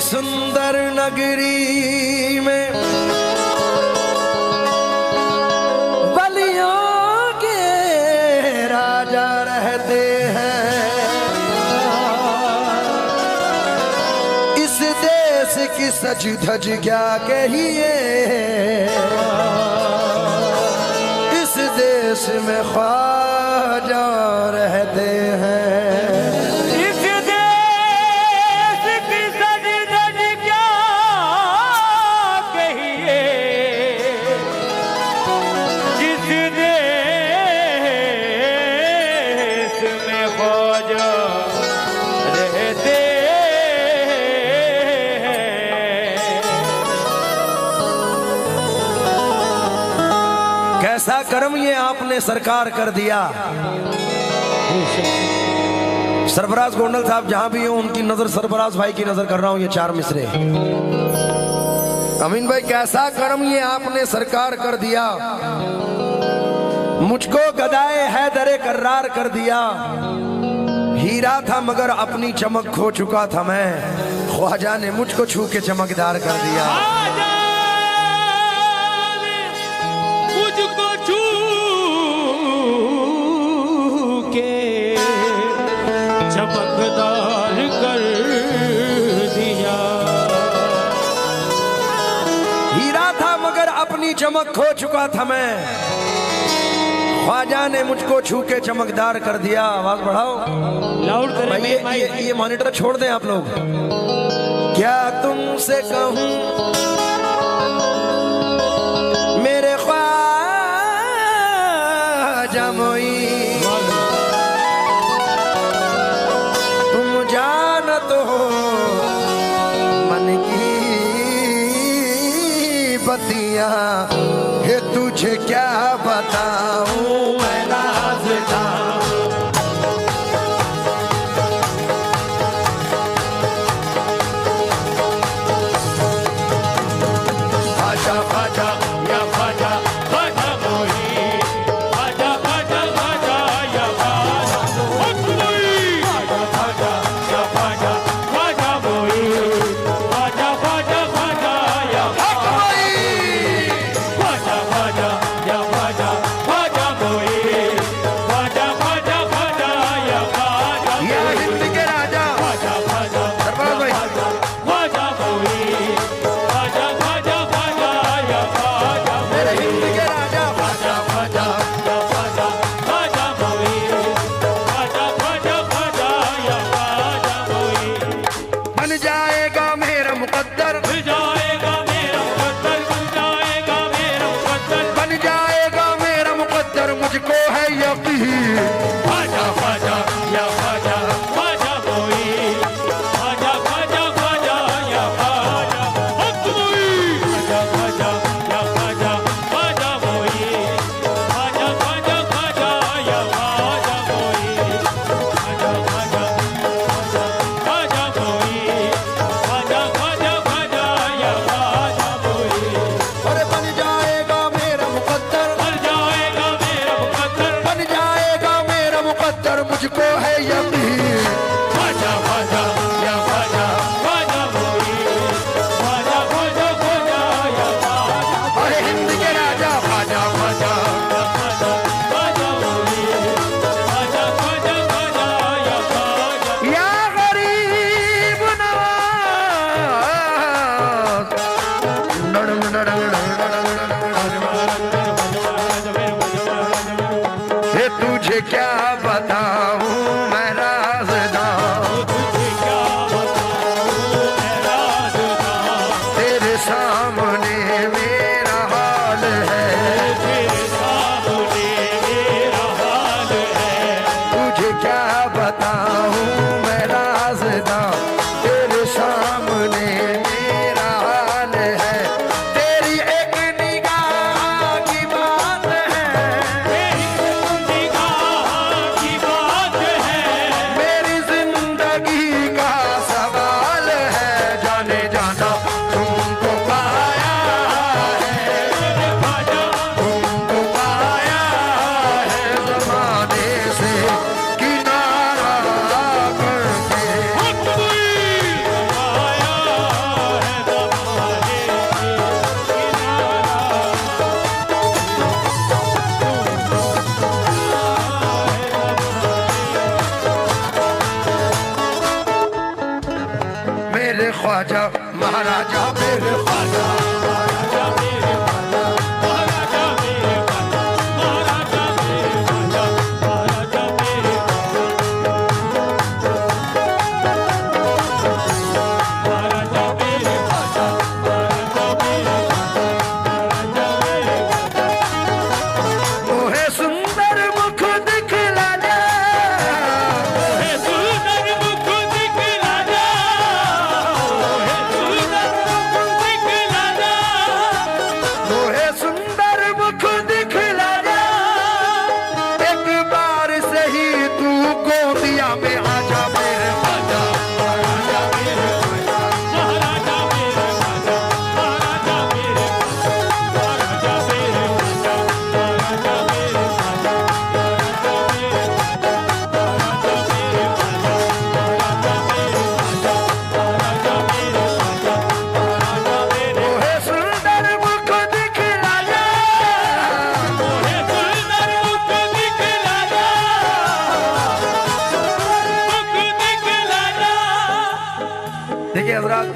सुंदर नगरी में बलियों के राजा रहते हैं। इस देश की सज धज क्या कहिए, इस देश में ख्वाजा रहते हैं। कैसा कर्म ये आपने सरकार कर दिया। सरफराज गोंडल साहब जहां भी हो उनकी नजर सरफराज भाई की नजर कर रहा हूं, ये चार मिसरे। अमीन भाई कैसा कर्म ये आपने सरकार कर दिया, मुझको गदाए हैदरे कर्रार कर दिया। हीरा था मगर अपनी चमक खो चुका था मैं, ख्वाजा ने मुझको छू के चमकदार कर दिया। मुझको छू के चमकदार कर दिया। हीरा था मगर अपनी चमक खो चुका था मैं, ख्वाजा ने मुझको छू के चमकदार कर दिया। आवाज बढ़ाओ, लाउड करें भाई। ये मॉनिटर छोड़ दें आप लोग। क्या तुमसे कहूं मेरे ख्वाजा मोई, तुम जानत हो मन की बतियां, ये तुझे क्या बताऊं मैं नाज़दा। ख्वाजा ख्वाजा या ख्वाजा ख्वाजा मोई, ख्वाजा ख्वाजा ख्वाजा या ख्वाजा मोई, ख्वाजा ख्वाजा या ख्वाजा ख्वाजा मोई, ख्वाजा ख्वाजा ख्वाजा या ख्वाजा मोई, ख्वाजा ख्वाजा या ख्वाजा ख्वाजा मोई, ख्वाजा ख्वाजा ख्वाजा या ख्वाजा या हिंद के राजा ख्वाजा ख्वाजा सरफराज भाई। ख्वाजा मोई, ख्वाजा ख्वाजा ख्वाजा या ख्वाजा मेरे हिंद के राजा ख्वाजा ख्वाजा या ख्वाजा ख्वाजा मोई, ख्वाजा ख्वाजा ख्वाजा या ख्वाजा मोई। बन जाएगा मेरा मुकद्दर, बन जाएगा मेरा मुकद्दर, बन जाएगा मेरा मुकद्दर, बन जाएगा मेरा मुकद्दर, मुझको है यकीन। ख्वाजा ख्वाजा या ख्वाजा ख्वाजा मोई, ख्वाजा ख्वाजा ख्वाजा या ख्वाजा मोई, ख्वाजा ख्वाजा या ख्वाजा ख्वाजा मोई, ख्वाजा ख्वाजा ख्वाजा या ख्वाजा मोई, ख्वाजा ख्वाजा ख्वाजा मोई, ख्वाजा ख्वाजा ख्वाजा ख्वाजा महाराजा मेरे ख्वाजा महाराजा मेरे ख्वाजा महाराजा मेरे ख्वाजा महाराजा मेरे ख्वाजा महाराजा मेरे महाराजा मेरे ख्वाजा महाराजा मेरे महाराजा मेरे तोहे सुंदर मुख दिखला दे हे सुंदर मुख दिखला जा हे सुंदर मुख दिखला जा तोहे सुंदर मुख दिखला दे एक बार से ही तू गोदिया में आजा मेरे ख्वाजा महाराजा मेरे ख्वाजा महाराजा मेरे ख्वाजा महाराजा मेरे ख्वाजा महाराजा मेरे ख्वाजा महाराजा मेरे ख्वाजा महाराजा मेरे महाराजा मेरे ख्वाजा महाराजा मेरे ख्वाजा महाराजा मेरे ख्वाजा महाराजा मेरे तोहे सुंदर मुख दिखला दे हे सुंदर मुख दिखला जा मुख दिखला जा देखिए हजरात,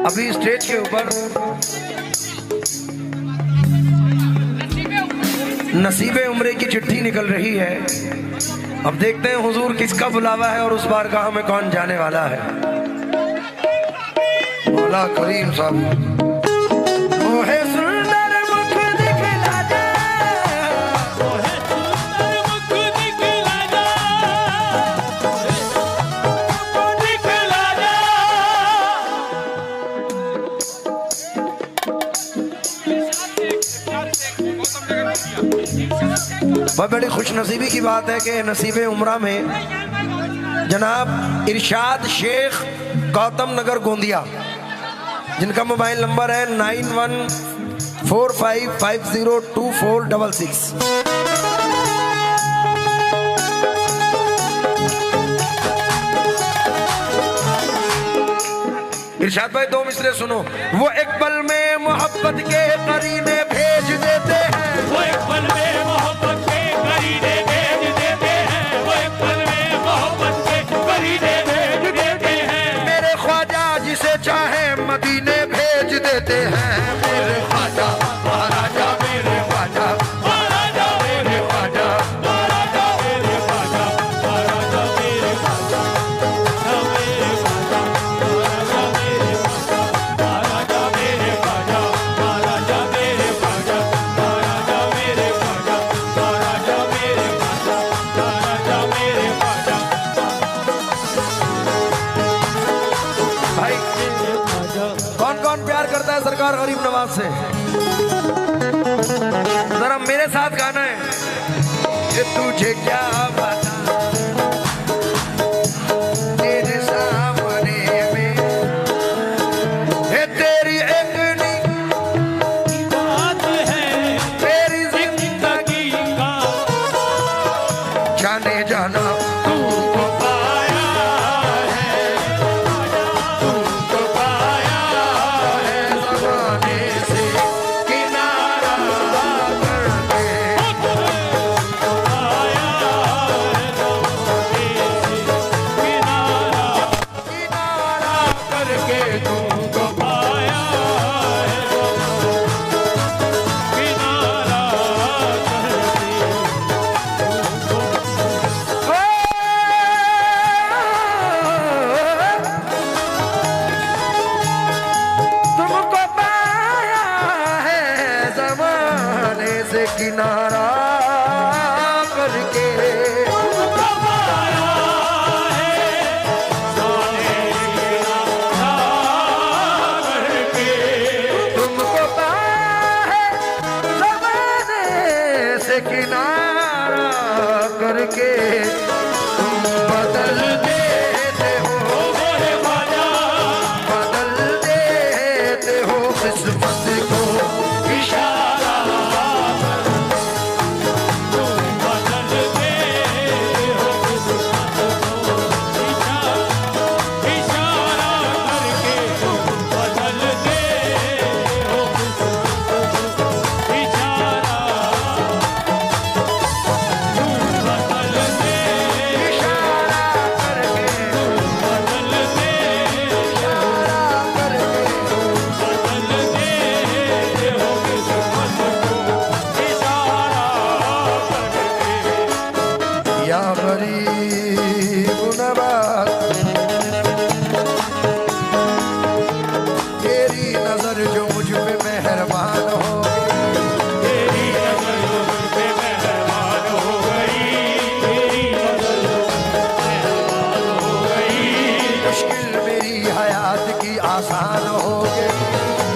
अभी स्टेज के ऊपर नसीबे उम्रे की चिट्ठी निकल रही है। अब देखते हैं हुजूर किसका बुलावा है और उस बारगाह में कौन जाने वाला है। मौला करीम साहब ओहे सुंदर मुख दिखला दे हे सुंदर मुख दिखला जा दिखला जा बहुत बड़ी खुशनसीबी की बात है कि नसीबे उम्रा में जनाब इरशाद शेख गौतम नगर गोंदिया, जिनका मोबाइल नंबर है 9145502466। इरशाद भाई दो मिसरे सुनो। वो एक पल में मोहब्बत के करीने भेज देते हैं, वो एक पल में मोहब्बत के करीने भेज देते हैं वो एक पल में मोहब्बत के करीने भेज देते हैं मेरे ख्वाजा जिसे चाहे मदीने भेज देते हैं। मेरे ख्वाजा महाराजा मेरे ख्वाजा महाराजा मेरे ख्वाजा महाराजा मेरे ख्वाजा महाराजा मेरे ख्वाजा मेरे ख्वाजा महाराजा मेरे ख्वाजा महाराजा मेरे ख्वाजा महाराजा मेरे ख्वाजा महाराजा मेरे ख्वाजा महाराजा मेरे ख्वाजा महाराजा मेरे ख्वाजा भाई कौन कौन प्यार करता है सरकार गरीब नवाज से? जरा मेरे साथ गाना है कि तुझे क्या बता तेरे सामने में है तेरी एक बात है तेरी जिंदगी का जाने जाना तुमको पाया है तुमको पाया है ज़माने से किनारा करके। तुमको पाया है किनारा किनारा करके तुमको पाया है किनारा तुमको पाया है ज़माने से किनारा करके। तुमको पाया है करके तुमको पाया है ज़माने से किनारा करके। तुम बदल देते हो मेरे ख्वाजा बदल देते हो किस्मत को इशारा आसान हो गई।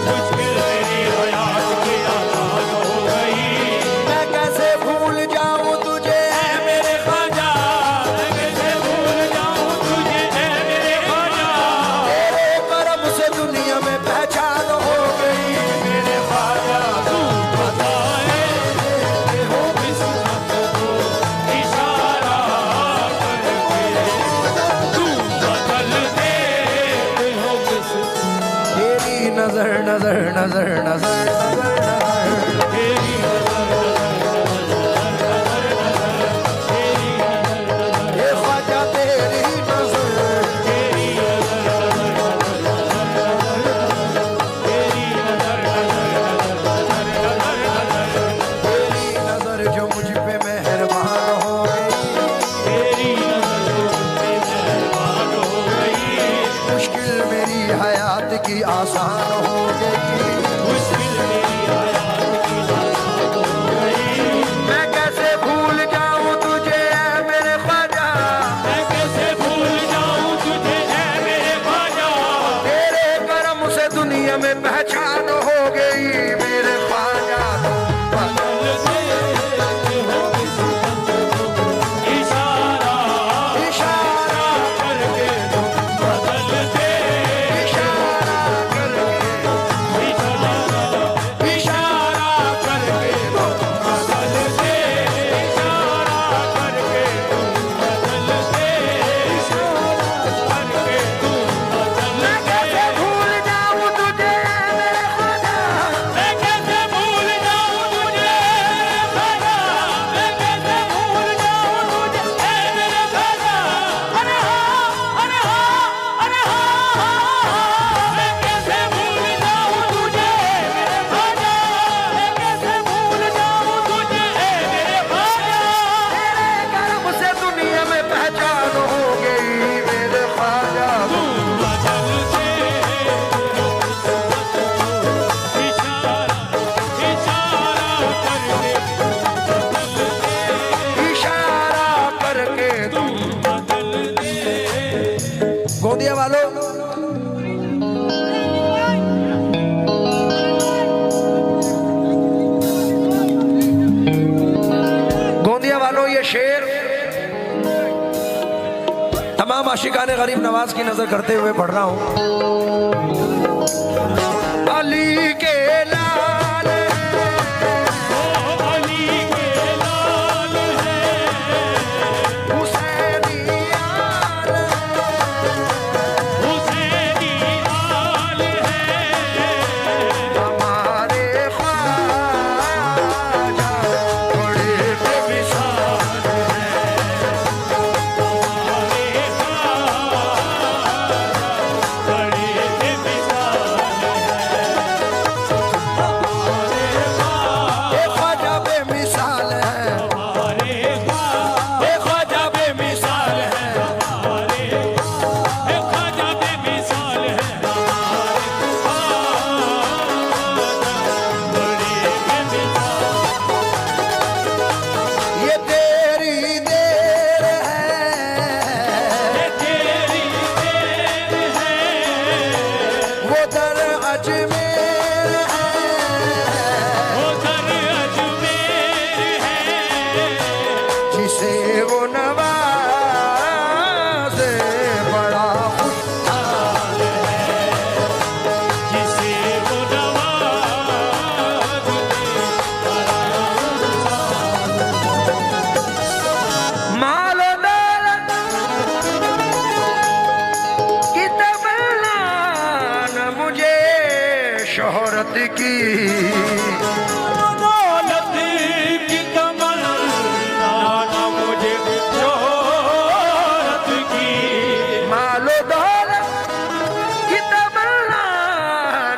मुश्किल मेरी हयात की आसान हो गई। मैं कैसे भूल जाऊं तुझे ऐ मेरे ख्वाजा, मैं कैसे भूल जाऊं तुझे ऐ मेरे ख्वाजा। तेरे करम से दुनिया में पहचान हो गई। मेरे ख्वाजा तू बताए हो किस्मत को इशारा करके, तू बदल दे हो किस्मत। तेरी नजर नजर नजर नजर नजर नजर तेरी ये ख्वाजा तेरी नजर तेरी तेरी नजर जो मुझ पे मेहरबान हो गई। तेरी मेहरबान हो गई। मुश्किल मेरी हयात की आसान हो गई। मुश्किल मेरी हयात की आसान हो गई। मैं कैसे भूल जाऊं तुझे ऐ मेरे ख्वाजा। मैं कैसे भूल जाऊं तुझे ऐ मेरे ख्वाजा। तेरे करम से दुनिया में पहचान हो गई। मेरे ख्वाजा बदल दे हो किस्मत को इशारा इशारा करके, तुम बदल दे इशारा करके इशारा करके, तुम बदल दे इशारा करके, तुम बदल दे इशारा करके, तुम बदल मैं दे। कैसे भूल जाऊं तुझे ऐ मेरे ख्वाजा। मैं कैसे भूल जाऊं तुझे ख्वाजा। मैं कैसे भूल जाऊं तुझे ऐ मेरे ख्वाजा। अरे हाँ, अरे हाँ, अरे हाँ। मैं कैसे भूल जाऊं तुझे मेरे ख्वाजा। मैं कैसे भूल जाऊं तुझे मेरे ख्वाजा। तेरे करम से दुनिया में पहचान हो गई। मेरे ख्वाजा तू बदल दे इशारा इशारा करके, इशारा करके तू बदल दे। गोंदिया वालों गोंदिया वालों ये शेर तमाम आशिकाने गरीब नवाज की नजर करते हुए पढ़ रहा हूं। अली के लाल अली के लाल है, हुसैनी यार हुसैनी आल है। हमारे ख्वाजा बड़े बेमिसाल हमारे बड़े बेमिसाल ये ख्वाजा बेमिसाल है। हमारे ख्वाजा बेमिसाल है। हमारे ख्वाजा बेमिसाल है। बड़े बेमिसाल ये तेरी देर है। तेरी देर है। वो दर अजमेर है। वो दर अजमेर है। जिसे वो नवाज़े बड़ा खुशहाल जिसे वो नवाज माल दौलत की तमन्ना न मुझे शोहरत की। दौलत की तमन्ना न मुझे शोहरत की। मालो दौलत की तमन्ना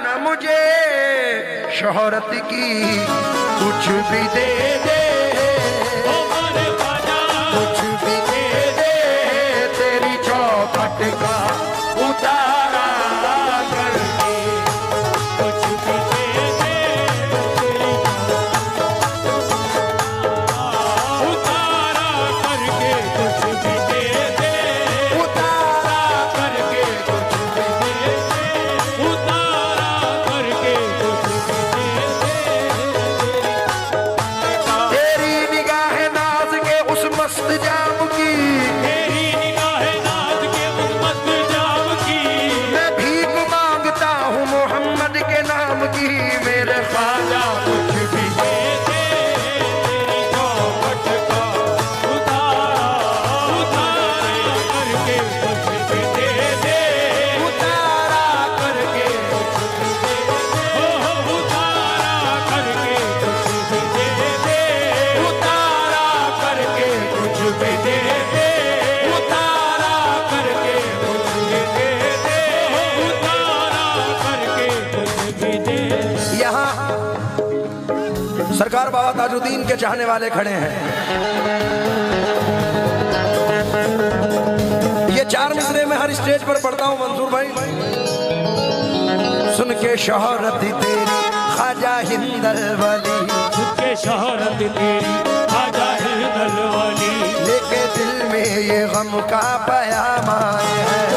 न मुझे शोहरत की। कुछ भी दे दे हमारे ख्वाजा कुछ भी दे दे तेरी चौखट का उतारा करके। कुछ भी दे दे तेरी उतारा करके। कुछ भी दे दे उतारा करके। कुछ भी दे दे सरकार बाबा ताजुद्दीन के चाहने वाले खड़े हैं। ये 4 मिसरे में हर स्टेज पर पढ़ता हूं मंसूर भाई। सुन के शोहरत तेरी ख्वाजा हिंदल वली, सुन के शोहरत तेरी ख्वाजा हिंदल वली, लेके दिल में ये गम का पैगाम आए हैं,